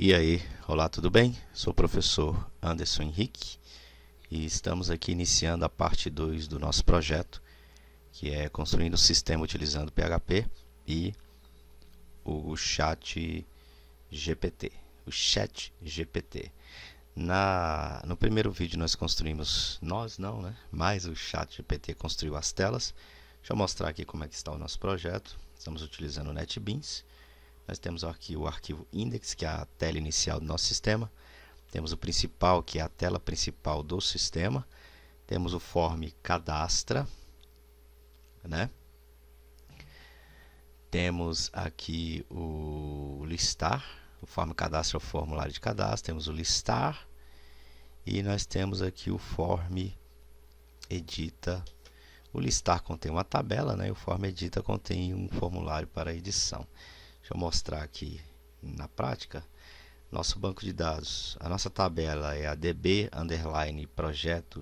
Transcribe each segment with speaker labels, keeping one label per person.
Speaker 1: E aí, olá, tudo bem? Sou o professor Anderson Henrique e estamos aqui iniciando a parte 2 do nosso projeto, que é construindo um sistema utilizando PHP e o chat GPT. O chat GPT. No primeiro vídeo nós construímos, mas o chat GPT construiu as telas. Deixa eu mostrar aqui como é que está o nosso projeto. Estamos utilizando o NetBeans. Nós temos aqui o arquivo index, que é a tela inicial do nosso sistema. Temos o principal, que é a tela principal do sistema. Temos o form cadastra, né? Temos aqui o listar. O form cadastra é o formulário de cadastro. Temos o listar. E nós temos aqui o form edita. O listar contém uma tabela, né? E o form edita contém um formulário para edição. Deixa eu mostrar aqui na prática. Nosso banco de dados, a nossa tabela é a db_projeto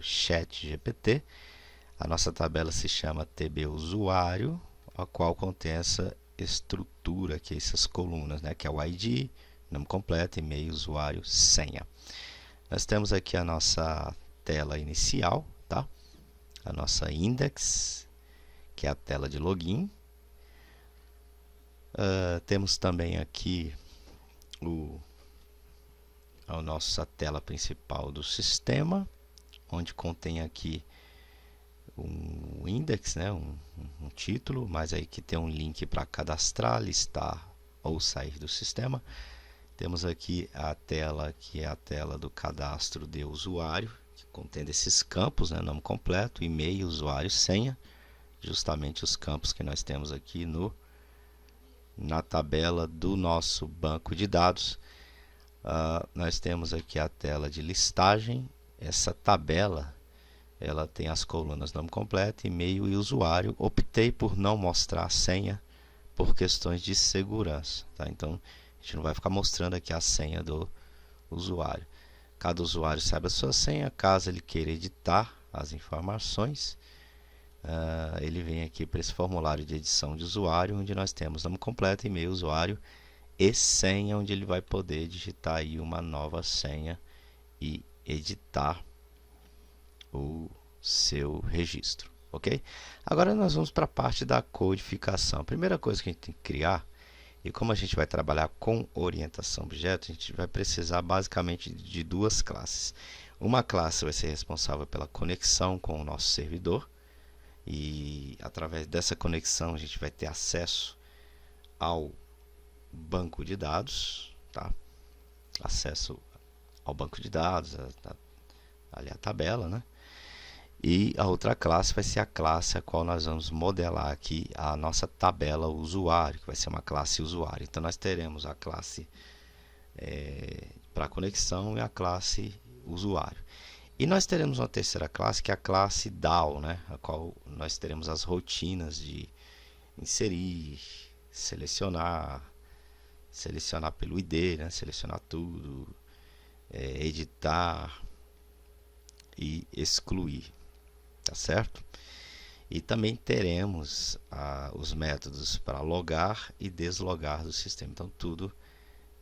Speaker 1: chat GPT. A nossa tabela se chama TB usuário, a qual contém essa estrutura aqui, essas colunas, né, que é o ID, nome completo, e-mail, usuário, senha. Nós temos aqui a nossa tela inicial, tá? A nossa index, que é a tela de login. Temos também aqui a nossa tela principal do sistema, onde contém aqui um index, né, um título, mas aí que tem um link para cadastrar, listar ou sair do sistema. Temos aqui a tela que é a tela do cadastro de usuário, que contém esses campos, né, nome completo, e-mail, usuário, senha, justamente os campos que nós temos aqui na tabela do nosso banco de dados. Nós temos aqui a tela de listagem. Essa tabela ela tem as colunas nome completo, e-mail e usuário. Optei por não mostrar a senha por questões de segurança, tá? Então a gente não vai ficar mostrando aqui a senha do usuário. Cada usuário sabe a sua senha. Caso ele queira editar as informações, ele vem aqui para esse formulário de edição de usuário, onde nós temos nome completo, e-mail, usuário e senha, onde ele vai poder digitar aí uma nova senha e editar o seu registro, ok? Agora nós vamos para a parte da codificação. A primeira coisa que a gente tem que criar, e como a gente vai trabalhar com orientação a objeto, a gente vai precisar basicamente de duas classes. Uma classe vai ser responsável pela conexão com o nosso servidor, e através dessa conexão a gente vai ter acesso ao banco de dados, tá? Acesso ao banco de dados, ali a tabela, né? E a outra classe vai ser a classe a qual nós vamos modelar aqui a nossa tabela usuário, que vai ser uma classe usuário. Então nós teremos a classe para conexão e a classe usuário. E nós teremos uma terceira classe, que é a classe DAO, né? A qual nós teremos as rotinas de inserir, selecionar pelo ID, né? Selecionar tudo, editar e excluir, tá certo? E também teremos os métodos para logar e deslogar do sistema. Então tudo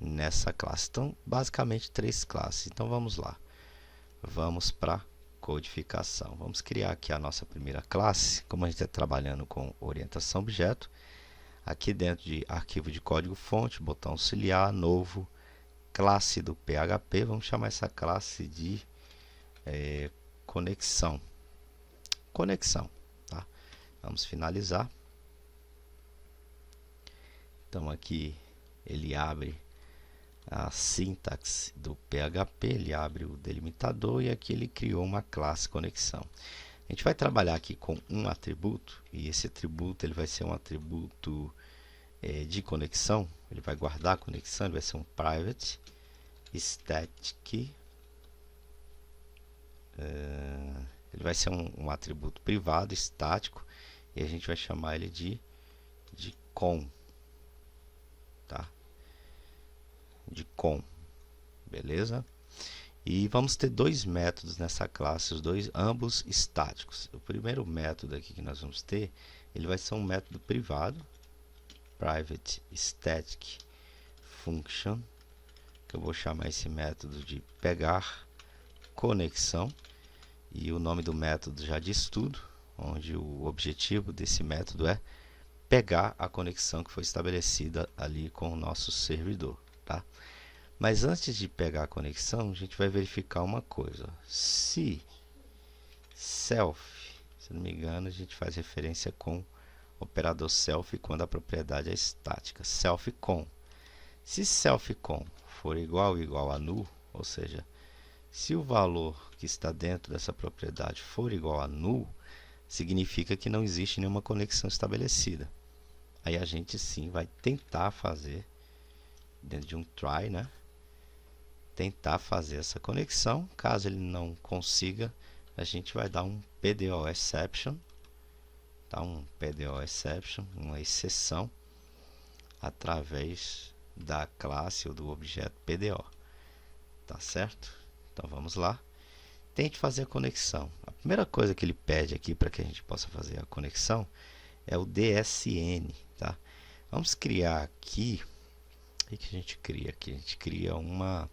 Speaker 1: nessa classe. Então basicamente três classes. Então vamos lá. Vamos para codificação. Vamos criar aqui a nossa primeira classe. Como a gente está trabalhando com orientação objeto, aqui dentro de arquivo de código fonte, botão auxiliar, novo, classe do PHP, vamos chamar essa classe de conexão. Tá? Vamos finalizar. Então aqui ele abre a sintaxe do PHP, ele abre o delimitador e aqui ele criou uma classe conexão. A gente vai trabalhar aqui com um atributo, e esse atributo ele vai ser um atributo de conexão. Ele vai guardar a conexão, ele vai ser um private static, ele vai ser um atributo privado estático, e a gente vai chamar ele de com, tá? De com, beleza? E vamos ter dois métodos nessa classe, ambos estáticos. O primeiro método aqui que nós vamos ter, ele vai ser um método privado, private static function, que eu vou chamar esse método de pegar conexão, e o nome do método já diz tudo, onde o objetivo desse método é pegar a conexão que foi estabelecida ali com o nosso servidor, tá? Mas antes de pegar a conexão, a gente vai verificar uma coisa. Se self, se não me engano, a gente faz referência com o operador self quando a propriedade é estática. Self com. Se self com for igual a null, ou seja, se o valor que está dentro dessa propriedade for igual a null, significa que não existe nenhuma conexão estabelecida. Aí a gente sim vai tentar fazer, dentro de um try, né? Tentar fazer essa conexão. Caso ele não consiga, a gente vai dar um PDO exception, tá? Um PDO exception, uma exceção, através da classe ou do objeto PDO, tá certo? Então vamos lá. Tente fazer a conexão. A primeira coisa que ele pede aqui para que a gente possa fazer a conexão é o DSN, tá? Vamos criar aqui. O que a gente cria aqui? A gente cria uma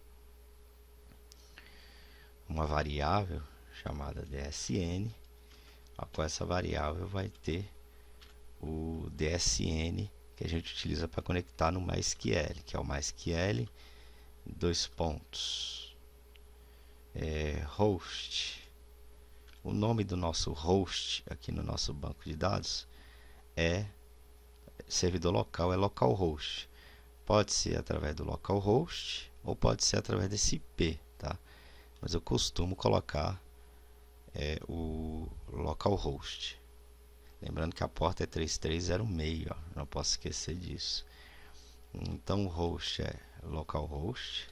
Speaker 1: variável chamada DSN, a qual essa variável vai ter o DSN que a gente utiliza para conectar no MySQL, que é o MySQL host. O nome do nosso host aqui no nosso banco de dados é servidor local, é localhost. Pode ser através do localhost ou pode ser através desse IP, tá? Mas eu costumo colocar o localhost. Lembrando que a porta é 3306, ó, não posso esquecer disso. Então o host é localhost,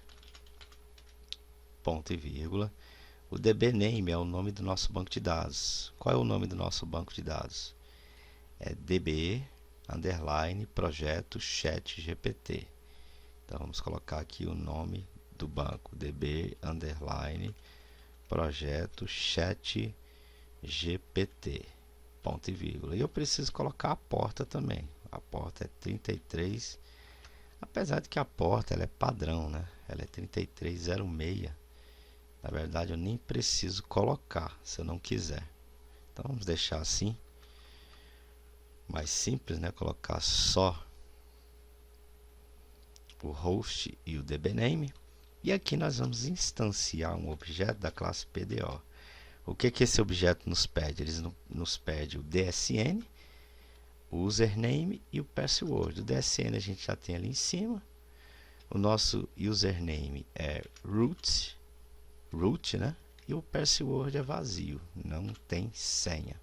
Speaker 1: ponto e vírgula. O dbname é o nome do nosso banco de dados. Qual é o nome do nosso banco de dados? É db underline projeto chat GPT. Então vamos colocar aqui o nome do banco, db underline projeto chat GPT, ponto e vírgula. E eu preciso colocar a porta também. A porta é 33, apesar de que a porta ela é padrão, né? Ela é 3306. Na verdade eu nem preciso colocar se eu não quiser. Então vamos deixar assim, mais simples, né? Colocar só o host e o dbname. E aqui nós vamos instanciar um objeto da classe PDO. O que esse objeto nos pede? Ele nos pede o DSN, o username e o password. O DSN a gente já tem ali em cima. O nosso username é root, né? E o password é vazio, não tem senha.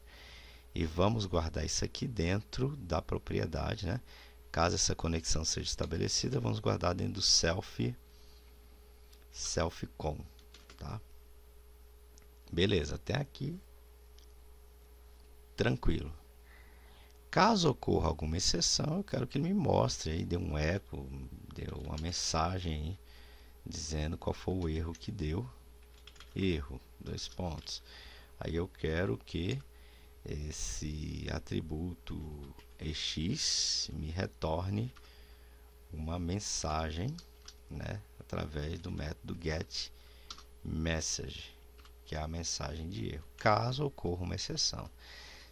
Speaker 1: E vamos guardar isso aqui dentro da propriedade, né? Caso essa conexão seja estabelecida, vamos guardar dentro do self-com, tá? Beleza, até aqui tranquilo. Caso ocorra alguma exceção, eu quero que ele me mostre aí, dê um eco, dê uma mensagem aí, dizendo qual foi o erro que deu. Erro, 2 pontos. Aí eu quero que esse atributo EX me retorne uma mensagem, né, através do método getMessage, que é a mensagem de erro, caso ocorra uma exceção.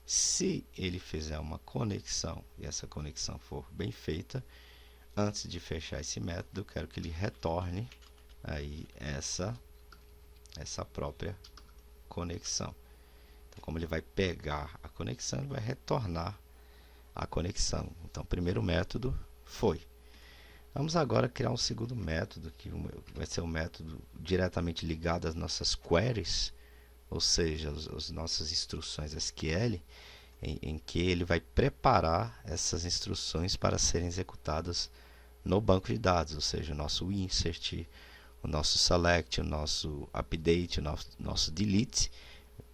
Speaker 1: Se ele fizer uma conexão e essa conexão for bem feita, antes de fechar esse método, eu quero que ele retorne aí essa própria conexão. Então, como ele vai pegar a conexão, ele vai retornar a conexão. Então, o primeiro método foi. Vamos agora criar um segundo método, que vai ser um método diretamente ligado às nossas queries, ou seja, as nossas instruções SQL, em que ele vai preparar essas instruções para serem executadas no banco de dados, ou seja, o nosso insert, o nosso select, o nosso update, o nosso delete.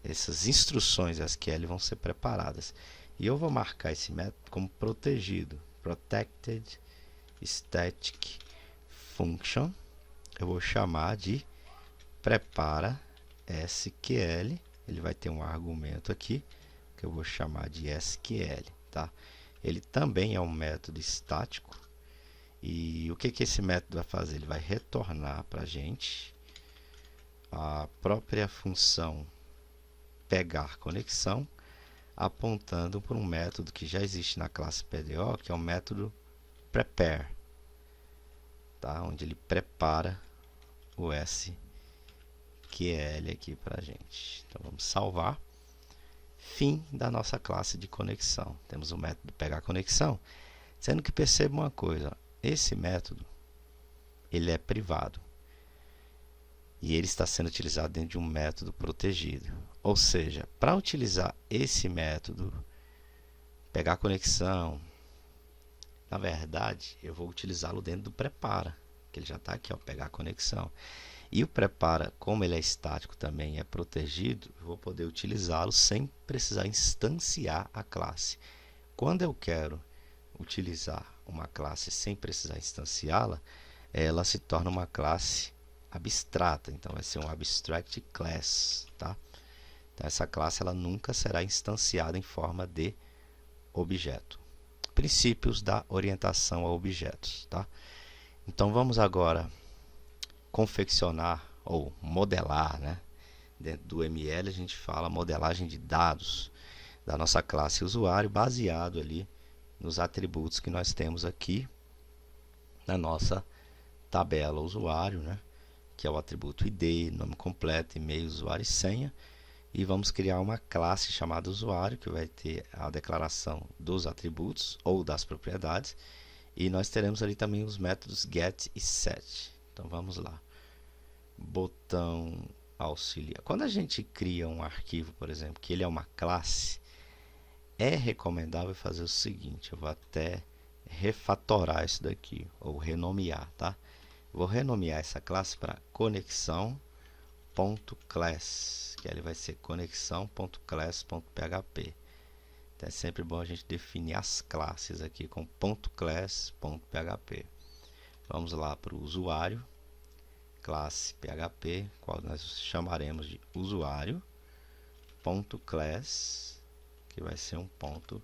Speaker 1: Essas instruções SQL vão ser preparadas. E eu vou marcar esse método como protegido, protected static function. Eu vou chamar de prepara SQL. Ele vai ter um argumento aqui que eu vou chamar de SQL, tá? Ele também é um método estático E o que esse método vai fazer? Ele vai retornar para a gente a própria função pegar conexão, apontando para um método que já existe na classe PDO, que é o método prepare, tá? Onde ele prepara o SQL aqui para a gente. Então vamos salvar. Fim da nossa classe de conexão. Temos o método pegar conexão, sendo que perceba uma coisa, esse método ele é privado e ele está sendo utilizado dentro de um método protegido. Ou seja, para utilizar esse método pegar conexão, na verdade eu vou utilizá-lo dentro do prepara, que ele já está aqui, ó, pegar conexão. E o prepara, como ele é estático também é protegido, eu vou poder utilizá-lo sem precisar instanciar a classe. Quando eu quero utilizar uma classe sem precisar instanciá-la, ela se torna uma classe abstrata, então vai ser um abstract class, tá? Então essa classe ela nunca será instanciada em forma de objeto. Princípios da orientação a objetos, tá? Então vamos agora confeccionar ou modelar, né? Dentro do ML a gente fala modelagem de dados da nossa classe usuário baseado ali nos atributos que nós temos aqui na nossa tabela usuário, né? Que é o atributo ID, nome completo, e-mail, usuário e senha. E vamos criar uma classe chamada usuário, que vai ter a declaração dos atributos ou das propriedades. E nós teremos ali também os métodos get e set. Então vamos lá. Botão auxiliar. Quando a gente cria um arquivo, por exemplo, que ele é uma classe, é recomendável fazer o seguinte, eu vou até refatorar isso daqui, ou renomear, tá? Vou renomear essa classe para conexão.class, que ele vai ser conexão.class.php. Então é sempre bom a gente definir as classes aqui com .class.php. Vamos lá para o usuário, classe PHP, qual nós chamaremos de usuário.class, que vai ser um ponto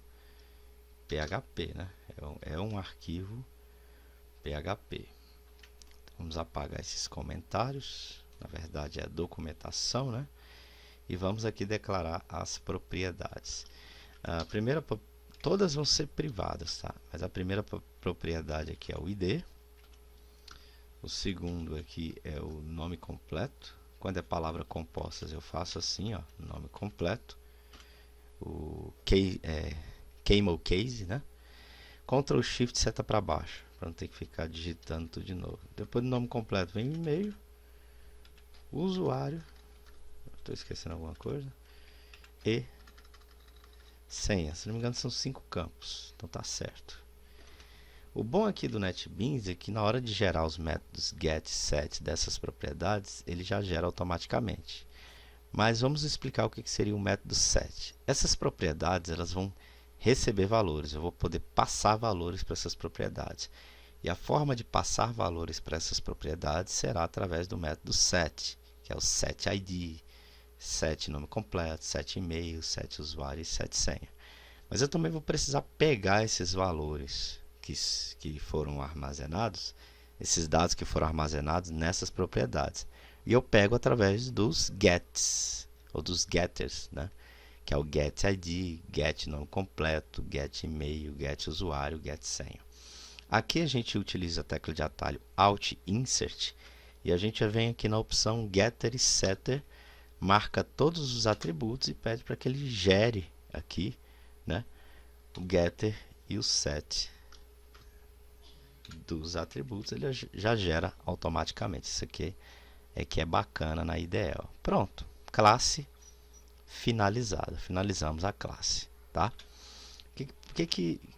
Speaker 1: PHP, né? É um arquivo PHP. Vamos apagar esses comentários, na verdade é a documentação, né? E vamos aqui declarar as propriedades. A primeira, todas vão ser privadas, tá? Mas a primeira propriedade aqui é o ID. O segundo aqui é o nome completo. Quando é palavra compostas eu faço assim, ó, nome completo. O camel case, né? Ctrl Shift seta para baixo, para não ter que ficar digitando tudo de novo. Depois do nome completo vem o e-mail, o usuário, estou esquecendo alguma coisa, e senha. Se não me engano são 5 campos, então tá certo. O bom aqui do NetBeans é que na hora de gerar os métodos get, set dessas propriedades, ele já gera automaticamente. Mas vamos explicar o que seria o método set. Essas propriedades elas vão receber valores, eu vou poder passar valores para essas propriedades. E a forma de passar valores para essas propriedades será através do método set, que é o setID, set nome completo, set e-mail, set usuário e set senha. Mas eu também vou precisar pegar esses valores que foram armazenados, esses dados que foram armazenados nessas propriedades. E eu pego através dos gets, ou dos getters, né? Que é o get ID, get nome completo, get e-mail, get usuário, get senha. Aqui a gente utiliza a tecla de atalho Alt Insert e a gente vem aqui na opção Getter e Setter, marca todos os atributos e pede para que ele gere aqui, né, o getter e o set dos atributos, ele já gera automaticamente. Isso aqui é que é bacana na IDE. Pronto, classe finalizada. Finalizamos a classe, tá?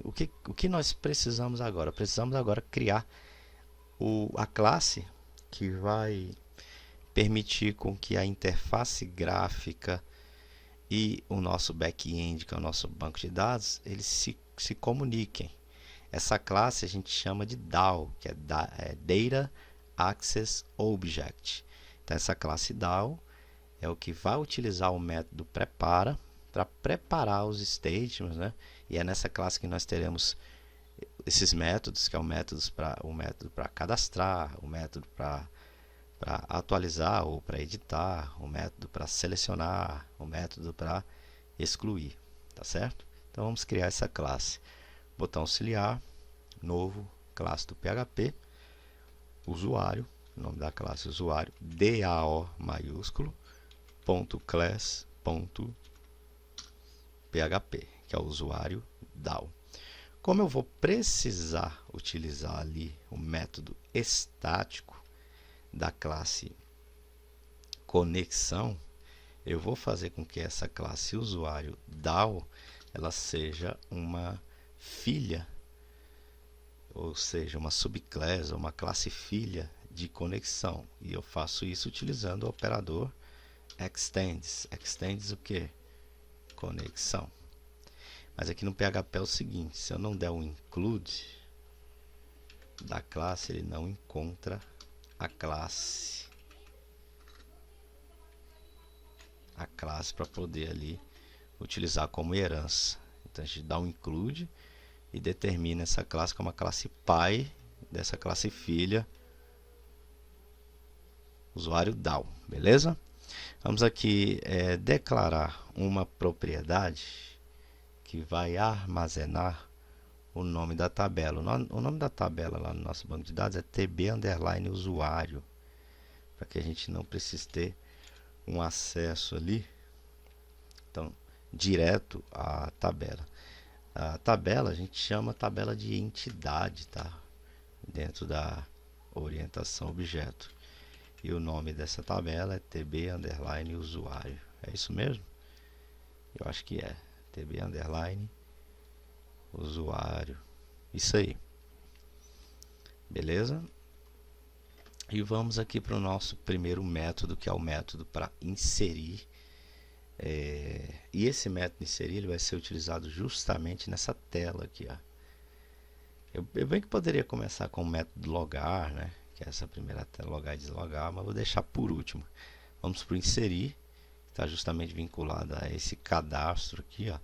Speaker 1: O que nós precisamos agora? Precisamos agora criar a classe que vai permitir com que a interface gráfica e o nosso back-end, que é o nosso banco de dados, eles se comuniquem. Essa classe a gente chama de DAO, que é Data Access Object. Então essa classe DAO é o que vai utilizar o método prepara para preparar os statements, né? E é nessa classe que nós teremos esses métodos, que é o método para cadastrar, o método para atualizar ou para editar, o método para selecionar, o método para excluir, tá certo? Então vamos criar essa classe. Botão auxiliar, novo, classe do PHP, usuário, nome da classe usuário, DAO maiúsculo, .class.php, que é o usuário DAO. Como eu vou precisar utilizar ali o método estático da classe conexão, eu vou fazer com que essa classe usuário DAO ela seja uma filha, ou seja, uma subclasse, uma classe filha de conexão. E eu faço isso utilizando o operador extends. Extends o que? Conexão. Mas aqui no PHP é o seguinte, se eu não der um include da classe, ele não encontra a classe para poder ali utilizar como herança. Então a gente dá um include e determina essa classe como a classe pai dessa classe filha usuário DAO, beleza? Vamos aqui declarar uma propriedade que vai armazenar o nome da tabela. O nome da tabela lá no nosso banco de dados é tb_usuário, para que a gente não precise ter um acesso ali, então, direto à tabela. A tabela a gente chama tabela de entidade, tá? Dentro da orientação objeto. E o nome dessa tabela é tb_usuário. É isso mesmo? Eu acho que é. tb_usuário. Isso aí. Beleza? E vamos aqui para o nosso primeiro método, que é o método para inserir. E esse método inserir ele vai ser utilizado justamente nessa tela aqui. Ó. Eu bem que poderia começar com o método logar, né? Que é essa primeira tela, logar e deslogar, mas vou deixar por último. Vamos para o inserir, que está justamente vinculado a esse cadastro aqui, ó,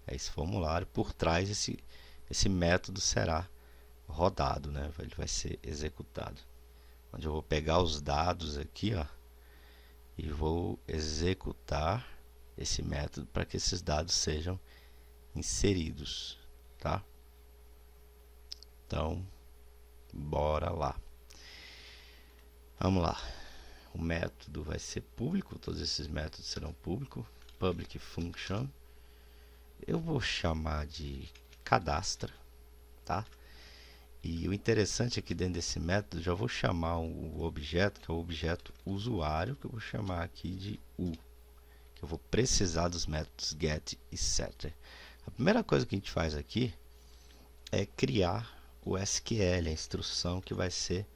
Speaker 1: a esse formulário. Por trás esse método será rodado, né? Ele vai ser executado. Onde eu vou pegar os dados aqui, ó, e vou executar esse método para que esses dados sejam inseridos, tá? Então, bora lá. Vamos lá. O método vai ser público, todos esses métodos serão públicos. Public function. Eu vou chamar de cadastra, tá? E o interessante é que dentro desse método já vou chamar o objeto, que é o objeto usuário, que eu vou chamar aqui de U. Que eu vou precisar dos métodos get e setter. A primeira coisa que a gente faz aqui é criar o SQL, a instrução que vai ser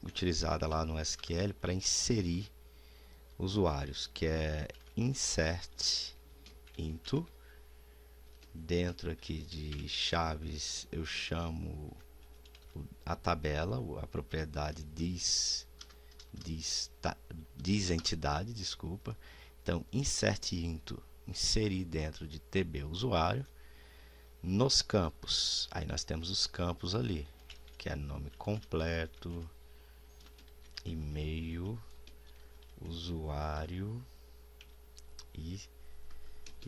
Speaker 1: utilizada lá no SQL para inserir usuários, que é insert into. Dentro aqui de chaves eu chamo a tabela, a propriedade entidade, desculpa. Então insert into, inserir dentro de TB usuário. Nos campos, aí nós temos os campos ali, que é nome completo, e-mail, usuário e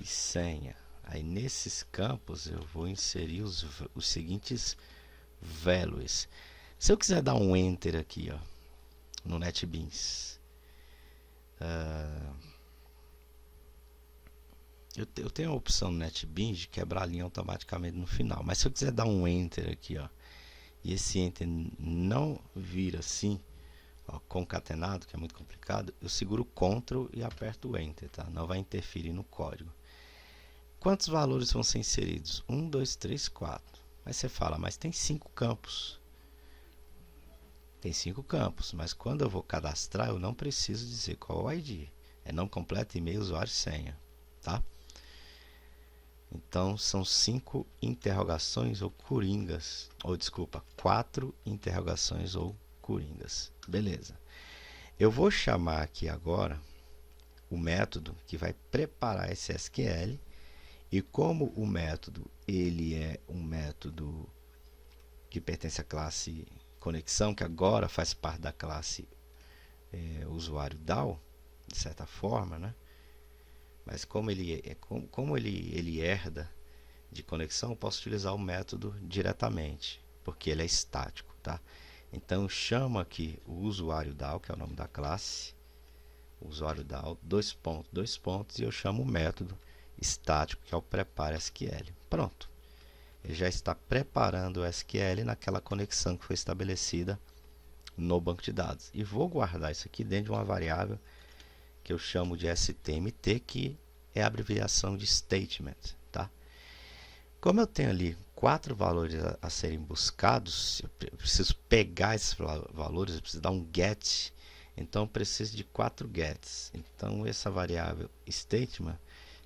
Speaker 1: senha. Aí nesses campos eu vou inserir os seguintes values. Se eu quiser dar um enter aqui, ó, no NetBeans, eu tenho a opção no NetBeans de quebrar a linha automaticamente no final, mas se eu quiser dar um enter aqui, ó, e esse enter não vir assim, ó, concatenado, que é muito complicado, eu seguro o Ctrl e aperto o Enter, tá? Não vai interferir no código. Quantos valores vão ser inseridos? 1, 2, 3, 4. Aí você fala, mas tem 5 campos. Tem 5 campos, mas quando eu vou cadastrar, eu não preciso dizer qual é o ID. É nome completo, e-mail, usuário e senha, tá? Então, são 5 interrogações ou coringas. Ou, desculpa, 4 interrogações ou coringas. Beleza. Eu vou chamar aqui agora o método que vai preparar esse SQL E como o método ele é um método que pertence à classe conexão, que agora faz parte da classe usuário DAO, de certa forma, né? Mas como ele herda de conexão, eu posso utilizar o método diretamente, porque ele é estático, tá? Então eu chamo aqui o usuário DAO, que é o nome da classe, usuário DAO, dois pontos, e eu chamo o método estático, que é o prepare SQL. Pronto. Ele já está preparando o SQL naquela conexão que foi estabelecida no banco de dados. E vou guardar isso aqui dentro de uma variável que eu chamo de STMT, que é a abreviação de statement, tá? Como eu tenho ali 4 valores a serem buscados, eu preciso pegar esses valores, eu preciso dar um get, então eu preciso de 4 gets. Então essa variável statement,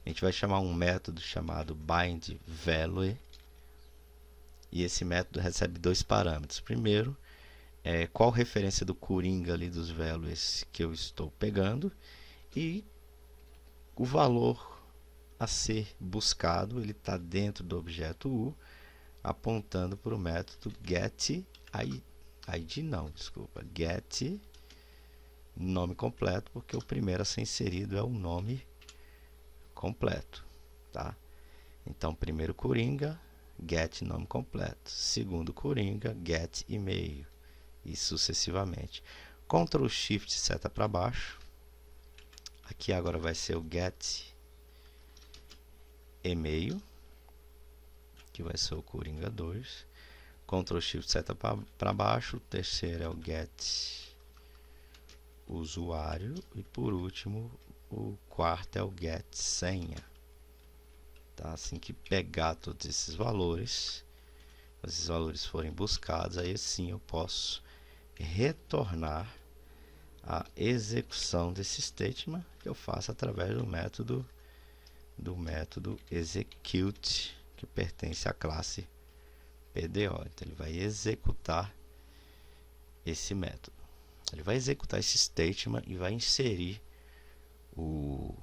Speaker 1: a gente vai chamar um método chamado bindValue, e esse método recebe 2 parâmetros. Primeiro, qual referência do Coringa ali dos values que eu estou pegando, e o valor a ser buscado, ele está dentro do objeto U, apontando para o método get get nome completo, porque o primeiro a ser inserido é o nome completo, tá? Então, primeiro Coringa, get nome completo. Segundo Coringa, get e-mail, e sucessivamente. Ctrl Shift seta para baixo. Aqui agora vai ser o get e-mail, que vai ser o Coringa 2. Ctrl Shift seta para baixo. O terceiro é o get usuário, e por último o quarto é o get senha. Tá? Assim que pegar todos esses valores forem buscados, aí sim eu posso retornar a execução desse statement, que eu faço através do método execute, que pertence à classe PDO. Então ele vai executar esse método. Ele vai executar esse statement e vai inserir o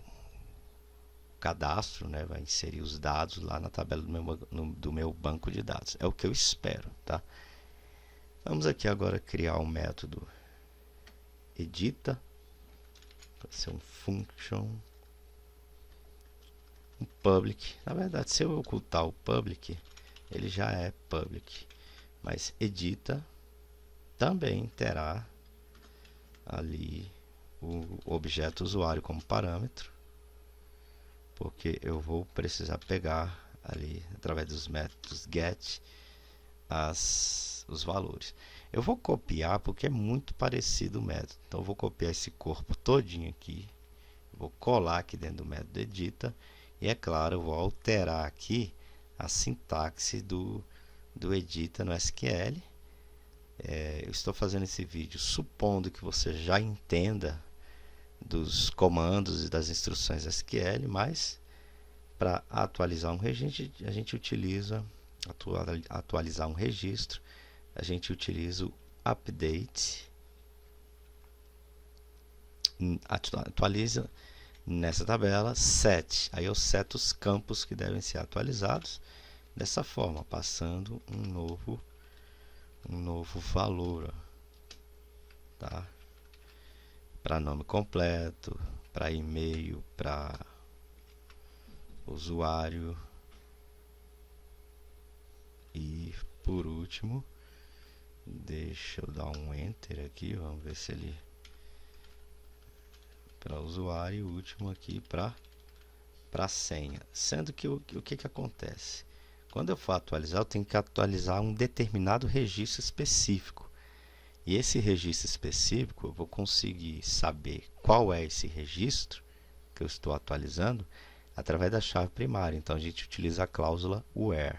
Speaker 1: cadastro, né? Vai inserir os dados lá na tabela do meu banco de dados. É o que eu espero, tá? Vamos aqui agora criar um método edita, para ser um function, um public. Na verdade, se eu ocultar o public, ele já é public, mas edita também terá ali o objeto usuário como parâmetro, porque eu vou precisar pegar ali através dos métodos get os valores. Eu vou copiar porque é muito parecido o método, então eu vou copiar esse corpo todinho aqui, vou colar aqui dentro do método edita, e é claro, eu vou alterar aqui a sintaxe do edita no SQL. Eu estou fazendo esse vídeo supondo que você já entenda dos comandos e das instruções SQL, mas para atualizar um registro, a gente utiliza atualizar um registro, a gente utiliza o update, atualiza nessa tabela set, aí eu seto os campos que devem ser atualizados dessa forma, passando um novo valor, tá? Para nome completo, para e-mail, para usuário, e por último, deixa eu dar um enter aqui, vamos ver se ele para usuário, e o último aqui para senha. Sendo que o que acontece? Quando eu for atualizar, eu tenho que atualizar um determinado registro específico. E esse registro específico, eu vou conseguir saber qual é esse registro que eu estou atualizando através da chave primária. Então a gente utiliza a cláusula where,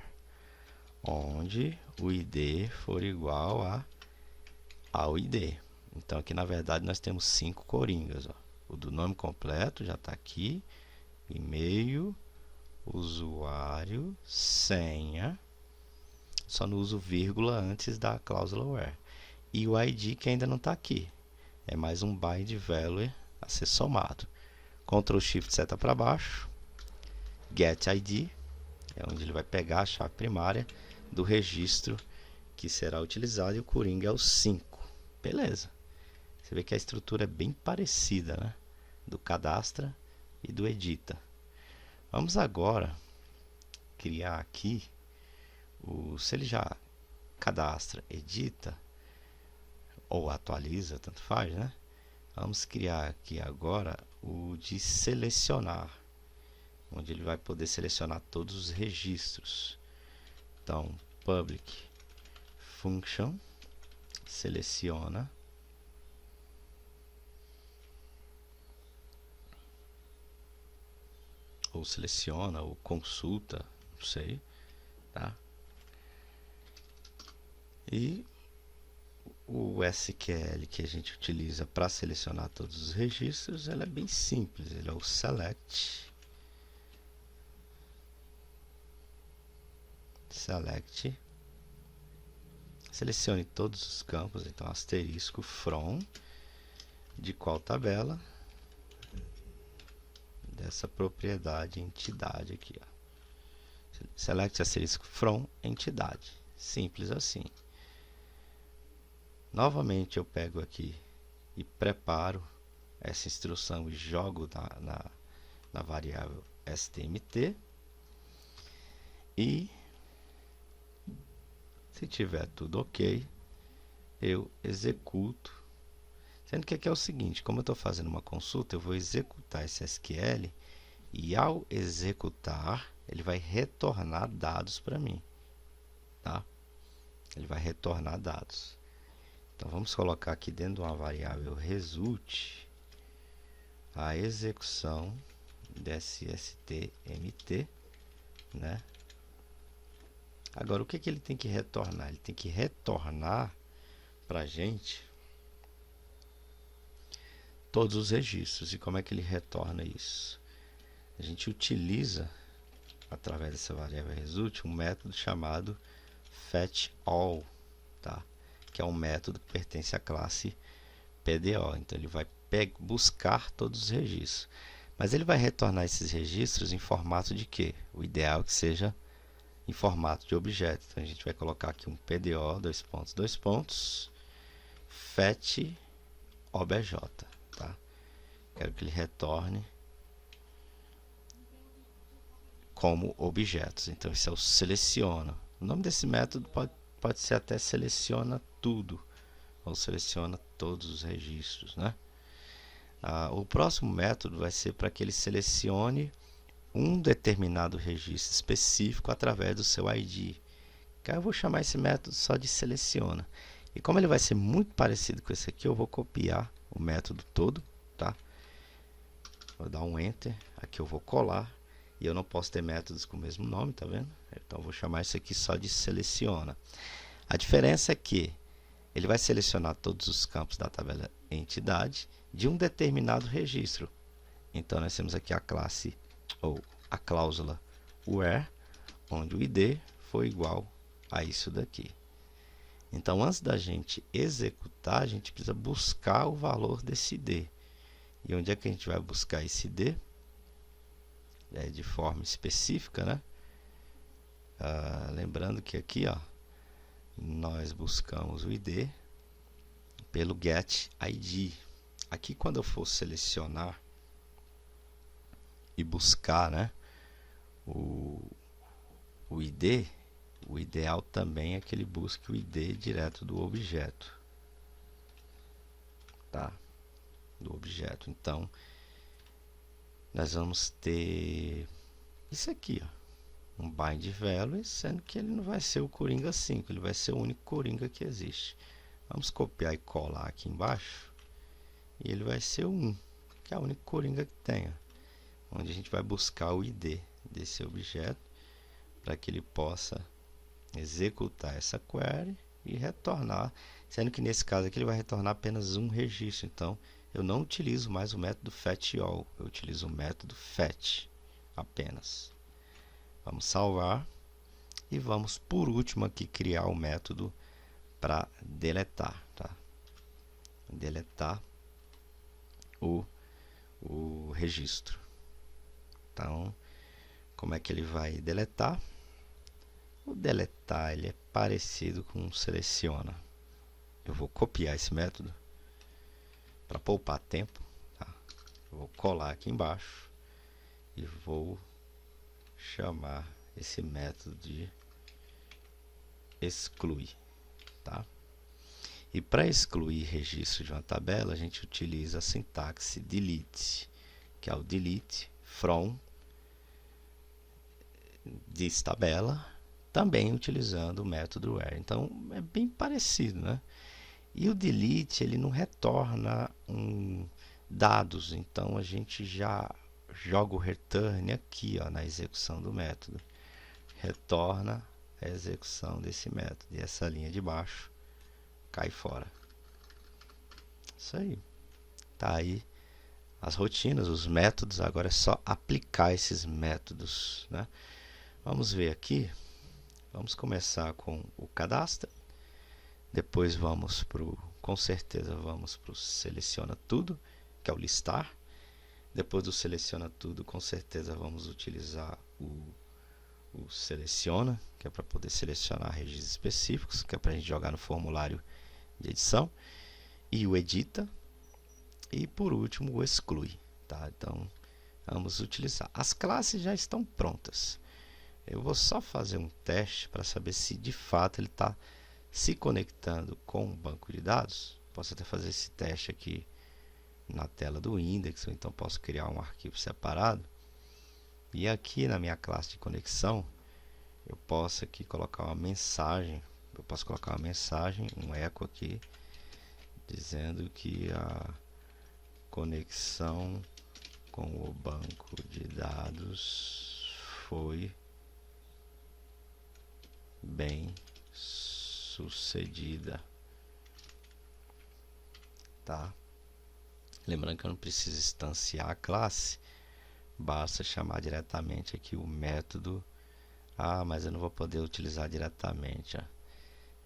Speaker 1: onde o ID for igual ao ID. Então aqui na verdade nós temos 5 coringas, ó. O do nome completo já está aqui, e-mail, usuário, senha, só não uso vírgula antes da cláusula where, e o ID que ainda não está aqui, é mais um bindValue a ser somado. Ctrl Shift seta para baixo, get ID, é onde ele vai pegar a chave primária do registro que será utilizado, e o Coringa é o 5. Beleza. Você vê que a estrutura é bem parecida, né? Do cadastra e do edita. Vamos agora criar aqui se ele já cadastra, edita ou atualiza, tanto faz, né? Vamos criar aqui agora o de selecionar, onde ele vai poder selecionar todos os registros. Então, public function seleciona ou seleciona ou consulta, não sei, tá? E o SQL que a gente utiliza para selecionar todos os registros, ele é bem simples, ele é o select selecione todos os campos, então asterisco from de qual tabela, dessa propriedade entidade aqui, ó. Select asterisco from entidade, simples assim. Novamente eu pego aqui e preparo essa instrução e jogo na variável stmt, e se tiver tudo ok, eu executo. Sendo que aqui é o seguinte, como eu estou fazendo uma consulta, eu vou executar esse SQL, e ao executar, ele vai retornar dados para mim, tá? Ele vai retornar dados. Então vamos colocar aqui dentro de uma variável result a execução desse stmt, né? Agora, o que ele tem que retornar? Ele tem que retornar para a gente todos os registros. E como é que ele retorna isso? A gente utiliza, através dessa variável result, um método chamado fetchAll, tá? Que é um método que pertence à classe PDO. Então, ele vai buscar todos os registros. Mas ele vai retornar esses registros em formato de quê? O ideal é que seja em formato de objeto. Então, a gente vai colocar aqui um PDO, dois pontos, fetch obj, tá? Quero que ele retorne como objetos. Então, esse é o seleciona. O nome desse método pode ser até seleciona tudo, ou seleciona todos os registros, né? O próximo método vai ser para que ele selecione um determinado registro específico através do seu ID. Eu vou chamar esse método só de seleciona. E como ele vai ser muito parecido com esse aqui, eu vou copiar o método todo, tá? Vou dar um Enter, aqui eu vou colar, e eu não posso ter métodos com o mesmo nome, tá vendo? Então eu vou chamar isso aqui só de seleciona. A diferença é que ele vai selecionar todos os campos da tabela entidade de um determinado registro. Então nós temos aqui a classe ou a cláusula where, onde o ID foi igual a isso daqui. Então, antes da gente executar, a gente precisa buscar o valor desse ID. E onde é que a gente vai buscar esse ID? É de forma específica, né? Lembrando que aqui, ó, nós buscamos o ID pelo get ID. Aqui, quando eu for selecionar e buscar, né, o ID, o ideal também é que ele busque o ID direto do objeto, tá? Do objeto. Então, nós vamos ter isso aqui, ó, um bind value, sendo que ele não vai ser o Coringa 5, ele vai ser o único Coringa que existe. Vamos copiar e colar aqui embaixo, e ele vai ser o 1, que é o único Coringa que tem, onde a gente vai buscar o ID desse objeto para que ele possa executar essa query e retornar, sendo que nesse caso aqui ele vai retornar apenas um registro. Então eu não utilizo mais o método fetchAll, eu utilizo o método fetch apenas. Vamos salvar e vamos por último aqui criar o método para deletar, tá? Deletar o registro. Então Como é que ele vai deletar? O deletar ele é parecido com o seleciona. Eu vou copiar esse método para poupar tempo, tá? Eu vou colar aqui embaixo e vou chamar esse método de exclui, tá? E para excluir registro de uma tabela, a gente utiliza a sintaxe delete, que é o delete from this tabela, também utilizando o método where. Então é bem parecido, né? E o delete ele não retorna dados, então a gente já joga o return aqui, ó, na execução do método. Retorna a execução desse método e essa linha de baixo cai fora. Isso aí. Tá aí as rotinas, os métodos. Agora é só aplicar esses métodos, né? Vamos ver aqui. Vamos começar com o cadastro. Depois vamos com certeza vamos para o seleciona tudo, que é o listar. Depois do seleciona tudo, com certeza vamos utilizar o seleciona, que é para poder selecionar registros específicos, que é para a gente jogar no formulário de edição. E o edita. E por último o exclui, tá? Então vamos utilizar. As classes já estão prontas. Eu vou só fazer um teste para saber se de fato ele está se conectando com o banco de dados. Posso até fazer esse teste aqui na tela do index, ou então posso criar um arquivo separado. E aqui na minha classe de conexão, eu posso aqui colocar uma mensagem. Eu posso colocar uma mensagem, um eco aqui, dizendo que a conexão com o banco de dados foi bem sucedida, tá? Lembrando que eu não preciso instanciar a classe, basta chamar diretamente aqui o método. Mas eu não vou poder utilizar diretamente, ó.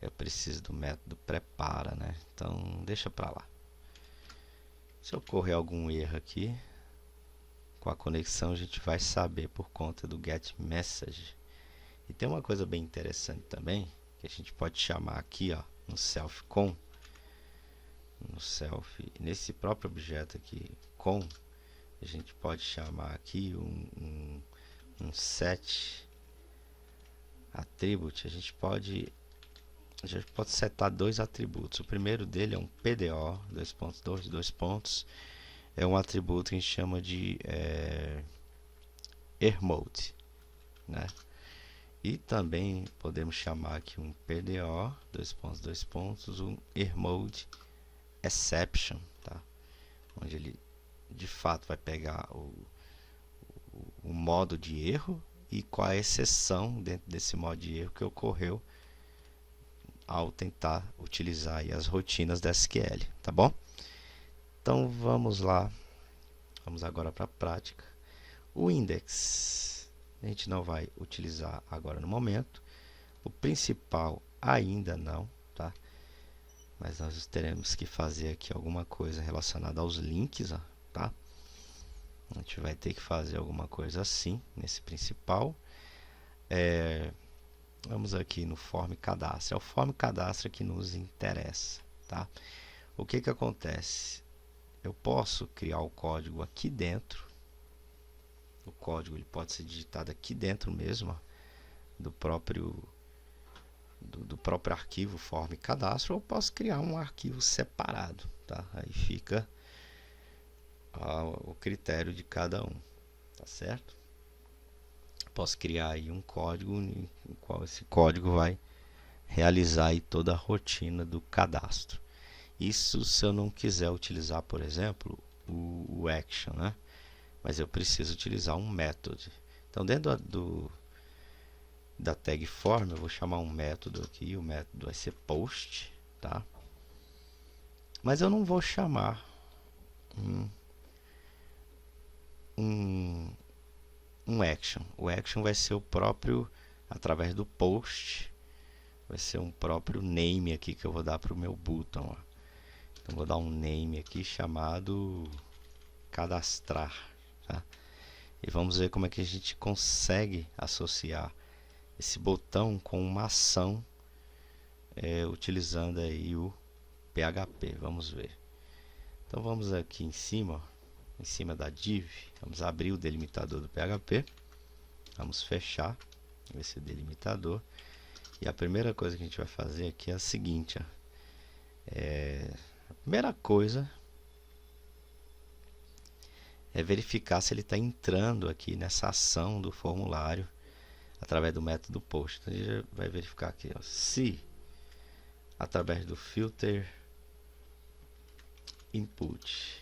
Speaker 1: Eu preciso do método prepara, né? Então deixa para lá. Se ocorrer algum erro aqui com a conexão, a gente vai saber por conta do get message. E tem uma coisa bem interessante também, que a gente pode chamar aqui, ó, no self com, nesse próprio objeto aqui com, a gente pode chamar aqui um set attribute. A gente pode setar dois atributos. O primeiro dele é um PDO, dois pontos, é um atributo que a gente chama de ermode, né? E também podemos chamar aqui um PDO, dois pontos, um ermode exception, tá? Onde ele de fato vai pegar o modo de erro e qual a exceção dentro desse modo de erro que ocorreu ao tentar utilizar aí as rotinas da SQL, tá bom? Então vamos lá, vamos agora para a prática. O index a gente não vai utilizar agora no momento, o principal ainda não, tá? Mas nós teremos que fazer aqui alguma coisa relacionada aos links, ó, tá? A gente vai ter que fazer alguma coisa assim nesse principal. Vamos aqui no form cadastro. É o form cadastro que nos interessa, tá? O que acontece? Eu posso criar o código aqui dentro. O código ele pode ser digitado aqui dentro mesmo, ó, do próprio arquivo form cadastro, ou posso criar um arquivo separado, tá? Aí fica o critério de cada um, tá certo? Posso criar aí um código em qual esse código vai realizar aí toda a rotina do cadastro. Isso se eu não quiser utilizar, por exemplo, o action, né? Mas eu preciso utilizar um método. Então dentro da tag form eu vou chamar um método aqui, o método vai ser post, tá? Mas eu não vou chamar um action. O action vai ser o próprio, através do post, vai ser um próprio name aqui que eu vou dar para o meu button, ó. Então vou dar um name aqui chamado cadastrar, tá? E vamos ver como é que a gente consegue associar esse botão com uma ação utilizando aí o PHP. Vamos ver. Então vamos aqui em cima da div, vamos abrir o delimitador do PHP, vamos fechar esse delimitador, e a primeira coisa que a gente vai fazer aqui é a seguinte, ó. A primeira coisa é verificar se ele está entrando aqui nessa ação do formulário através do método post. Então a gente vai verificar aqui, ó, se através do filter input,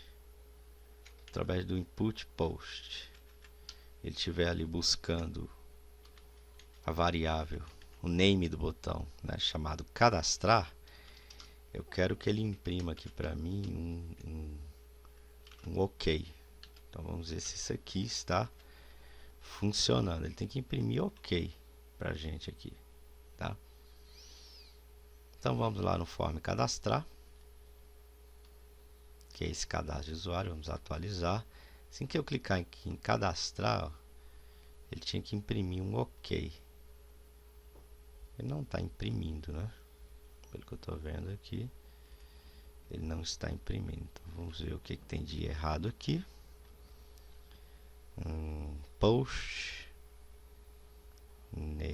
Speaker 1: através do input post, ele estiver ali buscando a variável, o name do botão, né, chamado cadastrar, eu quero que ele imprima aqui para mim um OK. Então vamos ver se isso aqui está funcionando. Ele tem que imprimir OK para a gente aqui, tá? Então vamos lá no form cadastrar, que é esse cadastro de usuário. Vamos atualizar. Assim que eu clicar aqui em cadastrar, ó, ele tinha que imprimir um OK. Ele não está imprimindo, né? Pelo que eu estou vendo aqui, ele não está imprimindo. Então vamos ver o que tem de errado aqui. Post,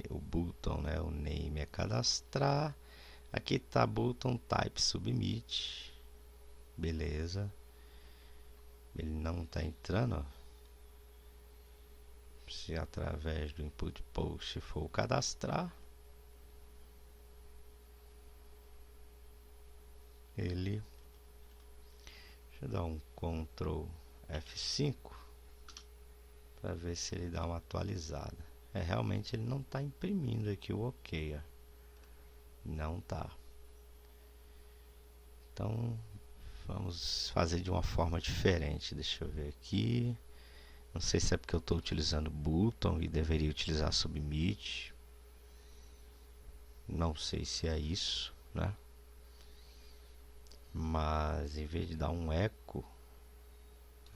Speaker 1: o button, né? O name é cadastrar. Aqui está button type submit. Beleza. Ele não está entrando, ó. Se através do input post for cadastrar, ele, deixa eu dar um Ctrl F5 para ver se ele dá uma atualizada. Realmente ele não está imprimindo aqui o OK, ó. Não tá. Então vamos fazer de uma forma diferente. Deixa eu ver aqui. Não sei se é porque eu estou utilizando button e deveria utilizar submit. Não sei se é isso, né? Mas em vez de dar um eco,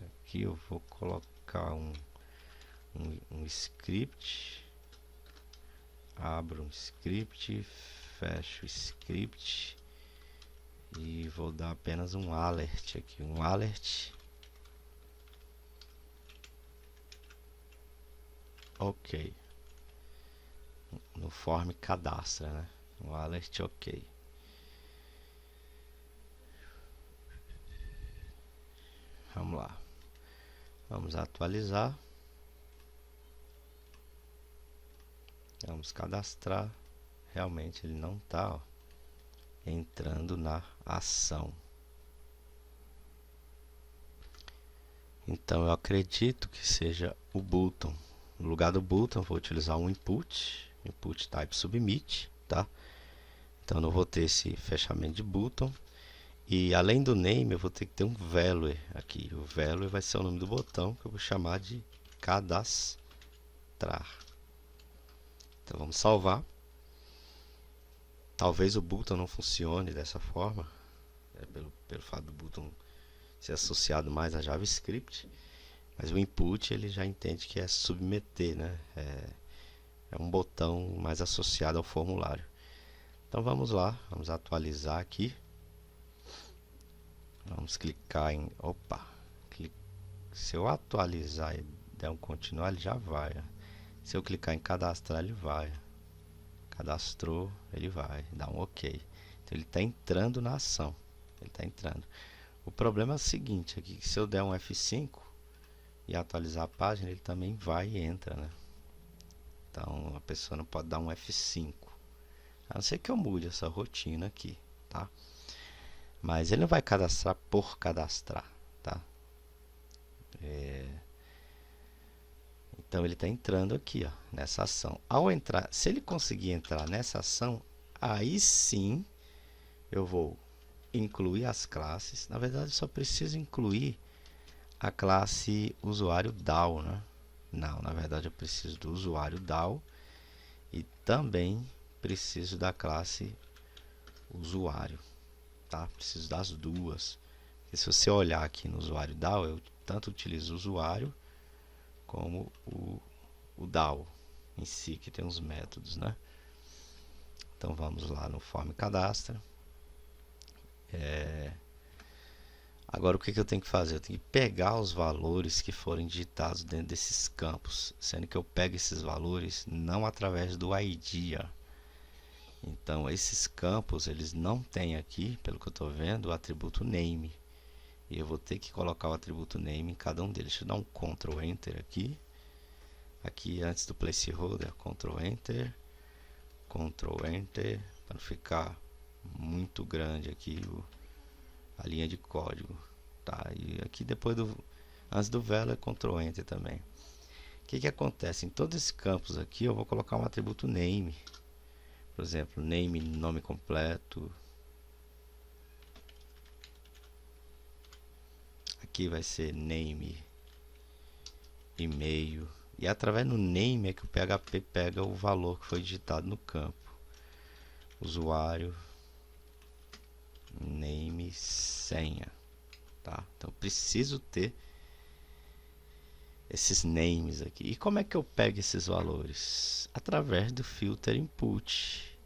Speaker 1: aqui eu vou colocar um script. Abro um script, fecho o script e vou dar apenas um alert aqui, um alert OK no form cadastra, né? Um alert OK. Vamos lá, vamos atualizar, vamos cadastrar. Realmente ele não está entrando na ação. Então eu acredito que seja o button. No lugar do button vou utilizar um input type submit, tá? Então não vou ter esse fechamento de button. E além do name eu vou ter que ter um value aqui. O value vai ser o nome do botão, que eu vou chamar de cadastrar. Então vamos salvar. Talvez o button não funcione dessa forma, pelo fato do button ser associado mais a JavaScript, mas o input ele já entende que é submeter, né? É um botão mais associado ao formulário. Então vamos lá, vamos atualizar aqui. Vamos clicar em, se eu atualizar e der um continuar, ele já vai. Se eu clicar em cadastrar, ele vai. Cadastrou, ele vai, dá um OK. Então ele está entrando na ação. Ele está entrando. O problema é o seguinte aqui, que se eu der um F5 e atualizar a página, ele também vai e entra, né? Então a pessoa não pode dar um F5. A não ser que eu mude essa rotina aqui, tá? Mas ele não vai cadastrar por cadastrar, tá? Então ele está entrando aqui, ó, nessa ação. Ao entrar, se ele conseguir entrar nessa ação, aí sim eu vou incluir as classes. Na verdade, eu só preciso incluir a classe usuário DAO, né? Não, na verdade eu preciso do usuário DAO e também preciso da classe usuário, tá? Preciso das duas. Porque se você olhar aqui no usuário DAO, eu tanto utilizo o usuário como o DAO em si, que tem os métodos, né? Então vamos lá no form cadastra. Agora o que eu tenho que fazer? Eu tenho que pegar os valores que forem digitados dentro desses campos, sendo que eu pego esses valores não através do ID. Então esses campos, eles não têm aqui, pelo que eu estou vendo, o atributo name. E eu vou ter que colocar o atributo name em cada um deles. Deixa eu dar um Ctrl Enter aqui. Aqui antes do placeholder, Ctrl Enter, para não ficar muito grande aqui a linha de código, tá? E aqui depois antes do value é Ctrl Enter também. O que acontece? Em todos esses campos aqui eu vou colocar um atributo name. Por exemplo, name, nome completo. Aqui vai ser name, e-mail. E através do name é que o PHP pega o valor que foi digitado no campo. Usuário, name, senha, tá? Então preciso ter esses names aqui. E como é que eu pego esses valores? Através do filter input,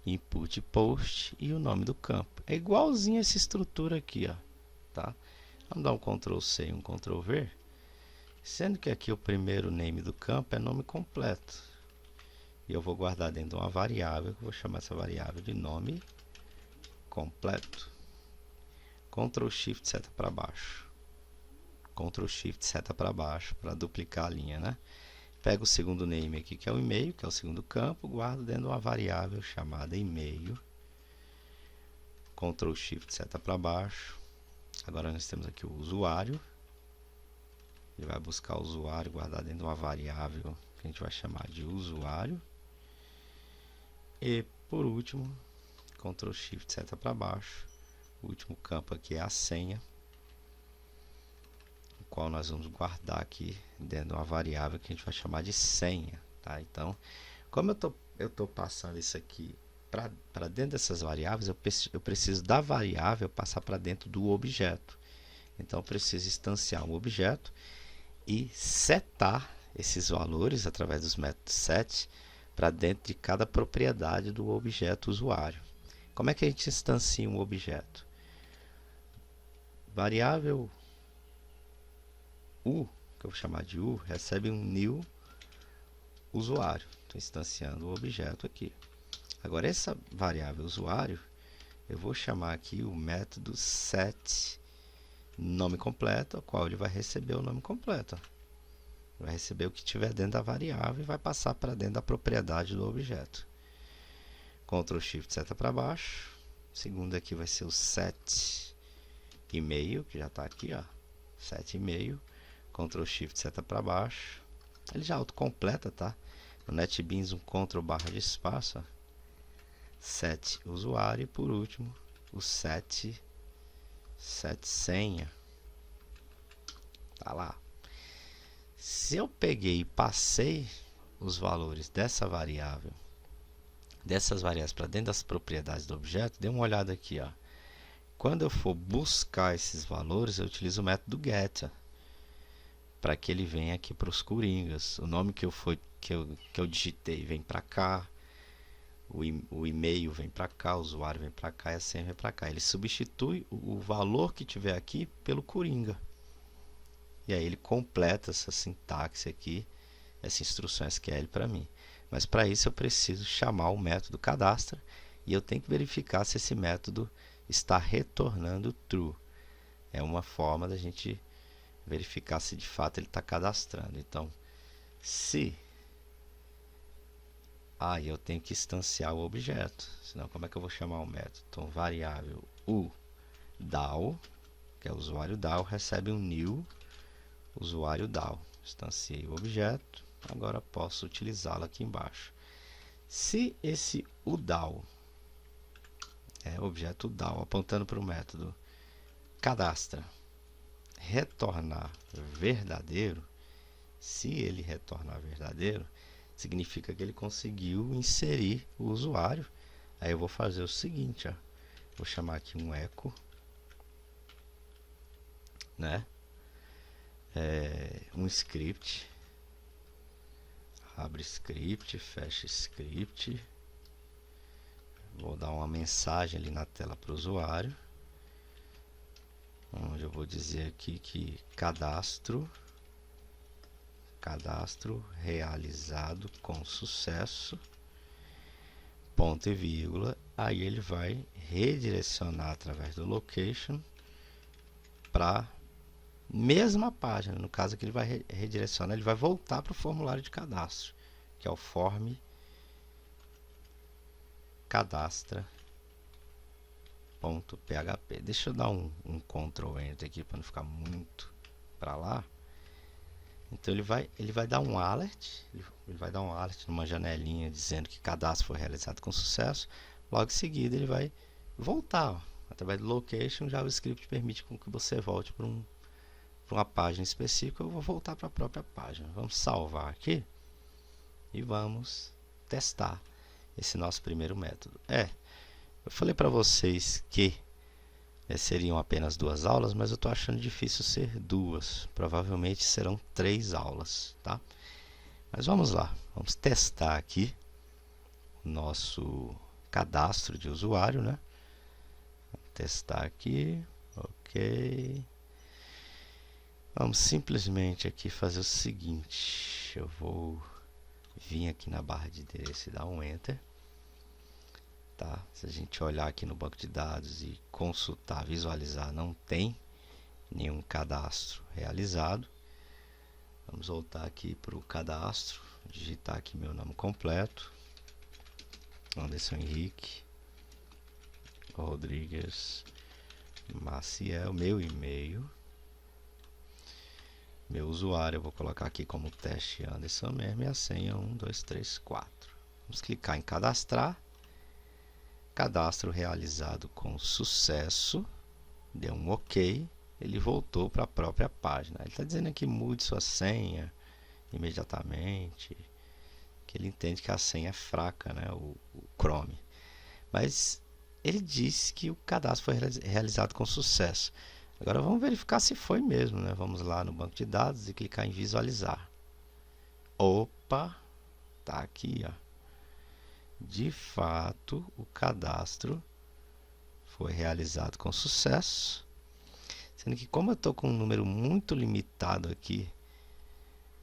Speaker 1: input post e o nome do campo. É igualzinho essa estrutura aqui, ó, tá? Vamos dar um Ctrl C e um Ctrl V, sendo que aqui o primeiro name do campo é nome completo. E eu vou guardar dentro de uma variável, que eu vou chamar essa variável de nome completo. Ctrl Shift seta para baixo. Ctrl Shift seta para baixo para duplicar a linha, né? Pego o segundo name aqui, que é o e-mail, que é o segundo campo, guardo dentro de uma variável chamada e-mail. Ctrl Shift seta para baixo. Agora nós temos aqui o usuário. Ele vai buscar o usuário, guardar dentro de uma variável que a gente vai chamar de usuário. E por último, Ctrl Shift seta para baixo. O último campo aqui é a senha, o qual nós vamos guardar aqui dentro de uma variável que a gente vai chamar de senha, tá? Então, como eu tô passando isso aqui para dentro dessas variáveis, eu preciso da variável passar para dentro do objeto. Então, eu preciso instanciar um objeto e setar esses valores através dos métodos set para dentro de cada propriedade do objeto usuário. Como é que a gente instancia um objeto? Variável U, que eu vou chamar de U, recebe um new usuário. Estou instanciando o objeto aqui. Agora essa variável usuário, eu vou chamar aqui o método set nome completo, ao qual ele vai receber o nome completo. Vai receber o que tiver dentro da variável e vai passar para dentro da propriedade do objeto. Ctrl Shift seta para baixo. O segundo aqui vai ser o set e-mail, que já está aqui, ó. Set e-mail. Ctrl Shift seta para baixo. Ele já autocompleta, tá? No NetBeans um Ctrl barra de espaço, ó. Set usuário e por último o set senha. Tá lá. Se eu peguei e passei os valores dessa variável, dessas variáveis para dentro das propriedades do objeto, dê uma olhada aqui, ó. Quando eu for buscar esses valores, eu utilizo o método get para que ele venha aqui para os coringas. O nome que eu digitei vem para cá, o e-mail vem para cá, o usuário vem para cá e a senha vem para cá. Ele substitui o valor que tiver aqui pelo coringa. E aí ele completa essa sintaxe aqui, essa instrução SQL para mim. Mas para isso eu preciso chamar o método cadastra e eu tenho que verificar se esse método está retornando true. É uma forma da gente verificar se de fato ele está cadastrando. Então, se eu tenho que instanciar o objeto, senão como é que eu vou chamar o método? Então, variável DAO, que é o usuário DAO, recebe um new usuário DAO. Instanciei o objeto, agora posso utilizá-lo aqui embaixo. Se esse UDAO, objeto DAO, apontando para o método cadastra, retornar verdadeiro, se ele retornar verdadeiro, significa que ele conseguiu inserir o usuário. Aí eu vou fazer o seguinte, ó, vou chamar aqui um echo, né? um script. Abre script, fecha script. Vou dar uma mensagem ali na tela para o usuário, onde eu vou dizer aqui que cadastro realizado com sucesso, ponto e vírgula. Aí ele vai redirecionar através do location para mesma página. No caso aqui ele vai redirecionar, ele vai voltar para o formulário de cadastro, que é o form cadastra.php. Deixa eu dar um Ctrl Enter aqui para não ficar muito para lá. Então ele vai dar um alert, numa janelinha dizendo que cadastro foi realizado com sucesso. Logo em seguida ele vai voltar, ó, através do location. O JavaScript permite com que você volte para uma página específica. Eu vou voltar para a própria página. Vamos salvar aqui e vamos testar esse nosso primeiro método. Eu falei para vocês que seriam apenas 2 aulas, mas eu estou achando difícil ser 2. Provavelmente serão 3 aulas, tá? Mas vamos lá, vamos testar aqui o nosso cadastro de usuário, né? Vamos testar aqui, ok. Vamos simplesmente aqui fazer o seguinte: eu vou vir aqui na barra de endereço e dar um Enter. Tá? Se a gente olhar aqui no banco de dados e consultar, visualizar, não tem nenhum cadastro realizado. Vamos voltar aqui para o cadastro, digitar aqui meu nome completo, Anderson Henrique Rodrigues Maciel, meu e-mail, meu usuário, eu vou colocar aqui como teste Anderson mesmo, e a senha 1234. Vamos clicar em cadastrar. Cadastro realizado com sucesso. Deu um OK. Ele voltou para a própria página. Ele está dizendo aqui: mude sua senha imediatamente, que ele entende que a senha é fraca, né? O Chrome. Mas ele disse que o cadastro foi realizado com sucesso. Agora vamos verificar se foi mesmo, né? Vamos lá no banco de dados e clicar em visualizar. Opa, tá aqui, ó. De fato, o cadastro foi realizado com sucesso. Sendo que, como eu estou com um número muito limitado aqui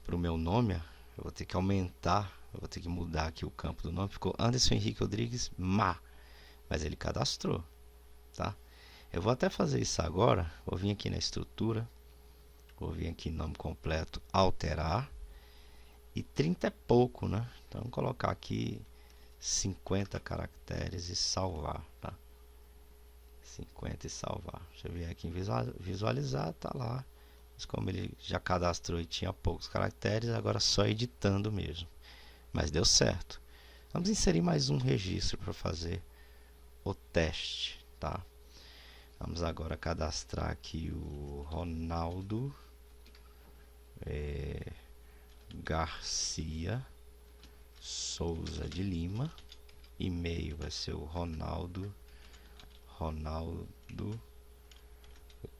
Speaker 1: para o meu nome, eu vou ter que aumentar, eu vou ter que mudar aqui o campo do nome. Ficou Anderson Henrique Rodrigues Ma, mas ele cadastrou, tá? Eu vou até fazer isso agora. Vou vir aqui na estrutura, vou vir aqui em nome completo, alterar, e 30 é pouco, né? Então vamos colocar aqui 50 caracteres e salvar, tá? 50 e salvar. Deixa eu ver aqui em visualizar, tá lá. Mas como ele já cadastrou e tinha poucos caracteres, agora só editando mesmo. Mas deu certo. Vamos inserir mais um registro para fazer o teste, tá? Vamos agora cadastrar aqui o Ronaldo Garcia Souza de Lima. E-mail vai ser o Ronaldo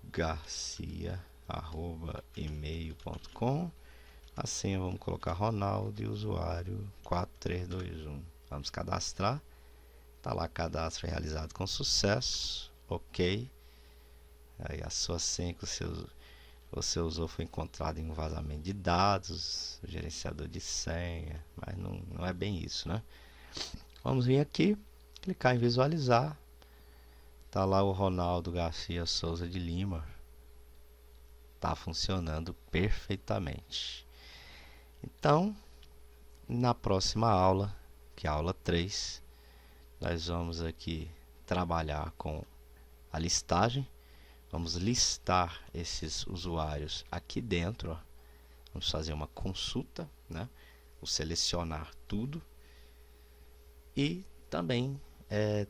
Speaker 1: Garcia@email.com. A senha vamos colocar Ronaldo e usuário 4321. Vamos cadastrar. Tá lá, cadastro realizado com sucesso. Ok. Aí a sua senha que você usou foi encontrada em um vazamento de dados, o gerenciador de senha, mas não é bem isso, né? Vamos vir aqui, clicar em visualizar. Tá lá o Ronaldo Garcia Souza de Lima. Tá funcionando perfeitamente. Então, na próxima aula, que é a aula 3, nós vamos aqui trabalhar com a listagem. Vamos listar esses usuários aqui dentro, ó. Vamos fazer uma consulta, né? Vou selecionar tudo e também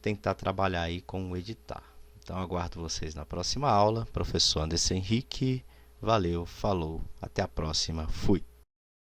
Speaker 1: tentar trabalhar aí com o editar. Então aguardo vocês na próxima aula. Professor Anderson Henrique, valeu, falou, até a próxima, fui.